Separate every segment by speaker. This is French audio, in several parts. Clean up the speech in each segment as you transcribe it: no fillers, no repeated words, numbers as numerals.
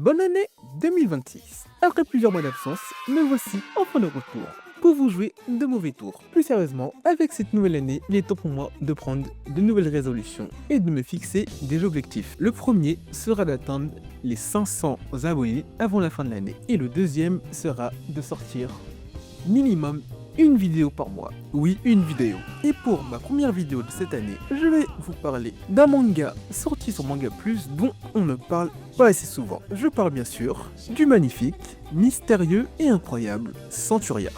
Speaker 1: Bonne année 2026. Après plusieurs mois d'absence, me voici enfin de retour pour vous jouer de mauvais tours. Plus sérieusement, avec cette nouvelle année, il est temps pour moi de prendre de nouvelles résolutions et de me fixer des objectifs. Le premier sera d'atteindre les 500 abonnés avant la fin de l'année et le deuxième sera de sortir minimum une vidéo par mois. Oui, une vidéo. Et pour ma première vidéo de cette année, je vais vous parler d'un manga sorti sur Manga Plus dont on ne parle pas assez souvent. Je parle bien sûr du magnifique, mystérieux et incroyable Centuria.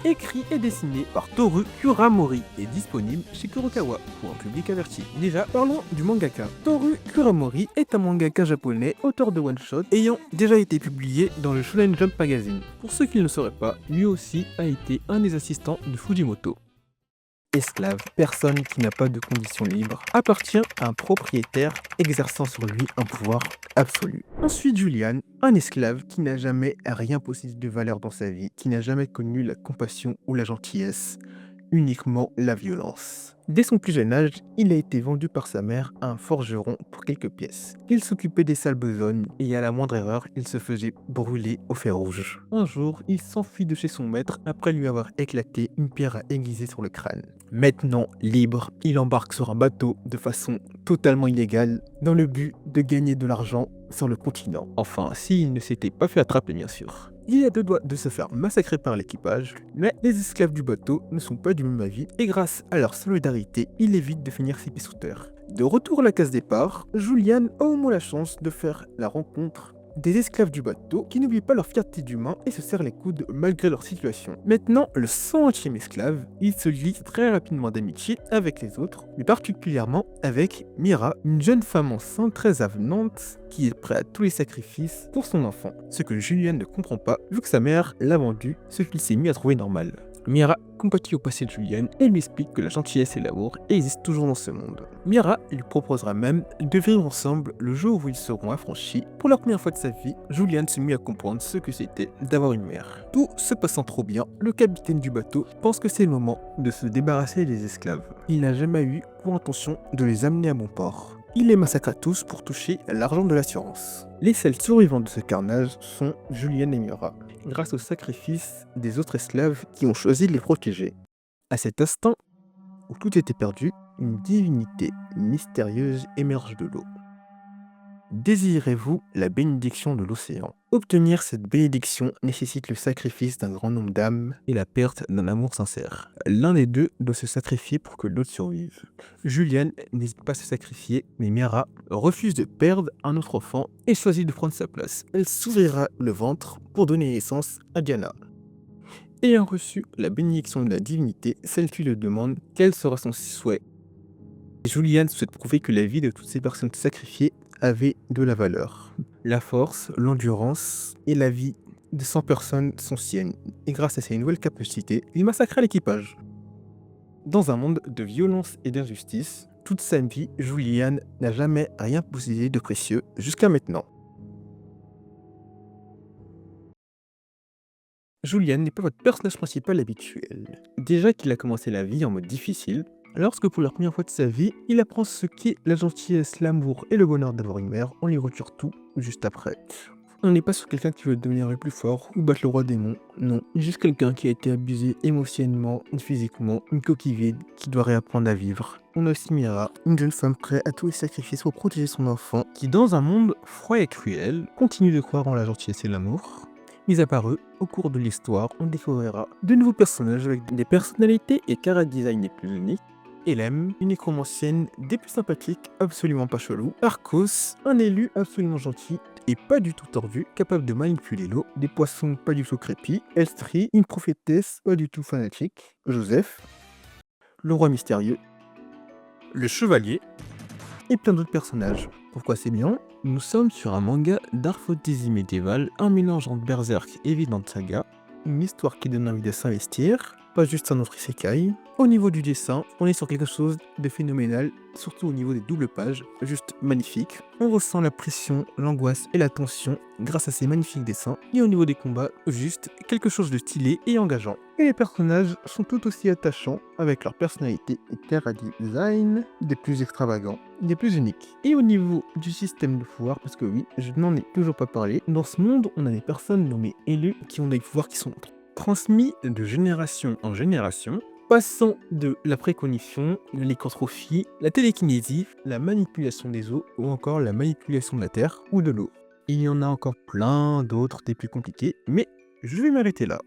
Speaker 1: Écrit et dessiné par Toru Kuramori et disponible chez Kurokawa pour un public averti. Déjà, parlons du mangaka. Toru Kuramori est un mangaka japonais, auteur de one-shot, ayant déjà été publié dans le Shonen Jump Magazine. Pour ceux qui ne le sauraient pas, lui aussi a été un des assistants de Fujimoto. Esclave, personne qui n'a pas de conditions libres, appartient à un propriétaire exerçant sur lui un pouvoir absolu. Ensuite, Julian, un esclave qui n'a jamais rien possédé de valeur dans sa vie, qui n'a jamais connu la compassion ou la gentillesse, uniquement la violence. Dès son plus jeune âge, il a été vendu par sa mère à un forgeron pour quelques pièces. Il s'occupait des sales besognes et à la moindre erreur, il se faisait brûler au fer rouge. Un jour, il s'enfuit de chez son maître après lui avoir éclaté une pierre à aiguiser sur le crâne. Maintenant libre, il embarque sur un bateau de façon totalement illégale dans le but de gagner de l'argent sur le continent. Enfin, s'il ne s'était pas fait attraper bien sûr. Il a deux doigts de se faire massacrer par l'équipage, mais les esclaves du bateau ne sont pas du même avis et grâce à leur solidarité, il évite de finir ses pieds sous terre. De retour à la case départ, Julian a au moins la chance de faire la rencontre des esclaves du bateau qui n'oublient pas leur fierté d'humain et se serrent les coudes malgré leur situation. Maintenant, le 100e esclave, il se lie très rapidement d'amitié avec les autres, mais particulièrement avec Mira, une jeune femme enceinte très avenante qui est prête à tous les sacrifices pour son enfant. Ce que Julian ne comprend pas vu que sa mère l'a vendu, ce qu'il s'est mis à trouver normal. Mira compatit au passé de Julian et lui explique que la gentillesse et l'amour existent toujours dans ce monde. Mira lui proposera même de vivre ensemble le jour où ils seront affranchis. Pour la première fois de sa vie, Julian se mit à comprendre ce que c'était d'avoir une mère. Tout se passant trop bien, le capitaine du bateau pense que c'est le moment de se débarrasser des esclaves. Il n'a jamais eu pour intention de les amener à bon port. Il les massacre à tous pour toucher l'argent de l'assurance. Les seuls survivants de ce carnage sont Julian et Mira, grâce au sacrifice des autres esclaves qui ont choisi de les protéger. À cet instant où tout était perdu, une divinité mystérieuse émerge de l'eau. Désirez-vous la bénédiction de l'océan? Obtenir cette bénédiction nécessite le sacrifice d'un grand nombre d'âmes et la perte d'un amour sincère. L'un des deux doit se sacrifier pour que l'autre survive. Julian n'hésite pas à se sacrifier, mais Mira refuse de perdre un autre enfant et choisit de prendre sa place. Elle s'ouvrira le ventre pour donner naissance à Diana. Ayant reçu la bénédiction de la divinité, celle-ci lui demande quel sera son souhait. Julian souhaite prouver que la vie de toutes ces personnes sacrifiées avait de la valeur. La force, l'endurance et la vie de 100 personnes sont siennes. Et grâce à ces nouvelles capacités, il massacra l'équipage. Dans un monde de violence et d'injustice, toute sa vie, Julian n'a jamais rien possédé de précieux jusqu'à maintenant. Julian n'est pas votre personnage principal habituel. Déjà qu'il a commencé la vie en mode difficile, lorsque pour la première fois de sa vie, il apprend ce qu'est la gentillesse, l'amour et le bonheur d'avoir une mère, on lui retire tout juste après. On n'est pas sur quelqu'un qui veut devenir le plus fort ou battre le roi démon, non. Juste quelqu'un qui a été abusé émotionnellement, physiquement, une coquille vide qui doit réapprendre à vivre. On a aussi Mira, une jeune femme prête à tous les sacrifices pour protéger son enfant, qui dans un monde froid et cruel, continue de croire en la gentillesse et l'amour. Mis à part eux, au cours de l'histoire, on découvrira de nouveaux personnages avec des personnalités et chara-design les plus uniques. Elem, une nécromancienne des plus sympathiques, absolument pas chelou. Arcos, un élu absolument gentil et pas du tout tordu, capable de manipuler l'eau. Des poissons pas du tout crépis. Elstri, une prophétesse pas du tout fanatique. Joseph, le roi mystérieux. Le chevalier. Et plein d'autres personnages. Pourquoi c'est bien? Nous sommes sur un manga d'art fantasy médiéval, un mélange entre Berserk et Vinland Saga, une histoire qui donne envie de s'investir. pas juste un autre isekai. Au niveau du dessin, on est sur quelque chose de phénoménal, surtout au niveau des doubles pages, juste magnifique. On ressent la pression, l'angoisse et la tension grâce à ces magnifiques dessins. Et au niveau des combats, juste quelque chose de stylé et engageant. Et les personnages sont tout aussi attachants, avec leur personnalité et character design des plus extravagants, des plus uniques. Et au niveau du système de pouvoir, parce que oui, je n'en ai toujours pas parlé, dans ce monde, on a des personnes nommées élus qui ont des pouvoirs qui sont transmis de génération en génération, passant de la précognition, la lycanthropie, la télékinésie, la manipulation des eaux ou encore la manipulation de la terre ou de l'eau. Il y en a encore plein d'autres des plus compliqués, mais je vais m'arrêter là.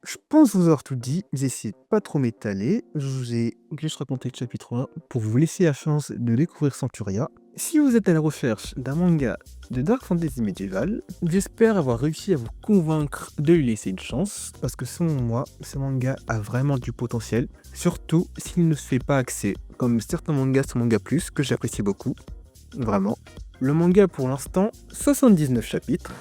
Speaker 1: Je pense vous avoir tout dit, j'ai essayé de pas trop m'étaler, je vous ai juste raconté le chapitre 1 pour vous laisser la chance de découvrir Centuria. Si vous êtes à la recherche d'un manga de Dark Fantasy médiéval, j'espère avoir réussi à vous convaincre de lui laisser une chance, parce que selon moi, ce manga a vraiment du potentiel, surtout s'il ne se fait pas axer, comme certains mangas sur Manga Plus, que j'apprécie beaucoup, vraiment. Le manga a pour l'instant 79 chapitres.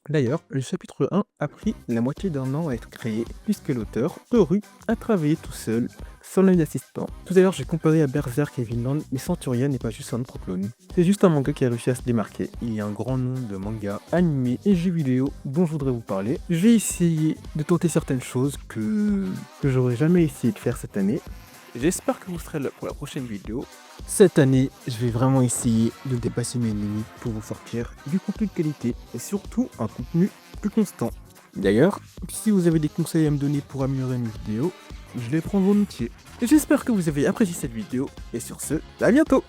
Speaker 1: D'ailleurs, le chapitre 1 a pris la moitié d'un an à être créé, puisque l'auteur, Toru, a travaillé tout seul, sans l'aide d'assistant. Tout à l'heure, j'ai comparé à Berserk et Vinland, mais Centuria n'est pas juste un autre clone. C'est juste un manga qui a réussi à se démarquer. Il y a un grand nombre de mangas, animés et jeux vidéo dont je voudrais vous parler. Je vais essayer de tenter certaines choses que j'aurais jamais essayé de faire cette année. J'espère que vous serez là pour la prochaine vidéo. Cette année, je vais vraiment essayer de dépasser mes limites pour vous sortir du contenu de qualité et surtout un contenu plus constant. D'ailleurs, si vous avez des conseils à me donner pour améliorer mes vidéos, je les prends volontiers. J'espère que vous avez apprécié cette vidéo et sur ce, à bientôt!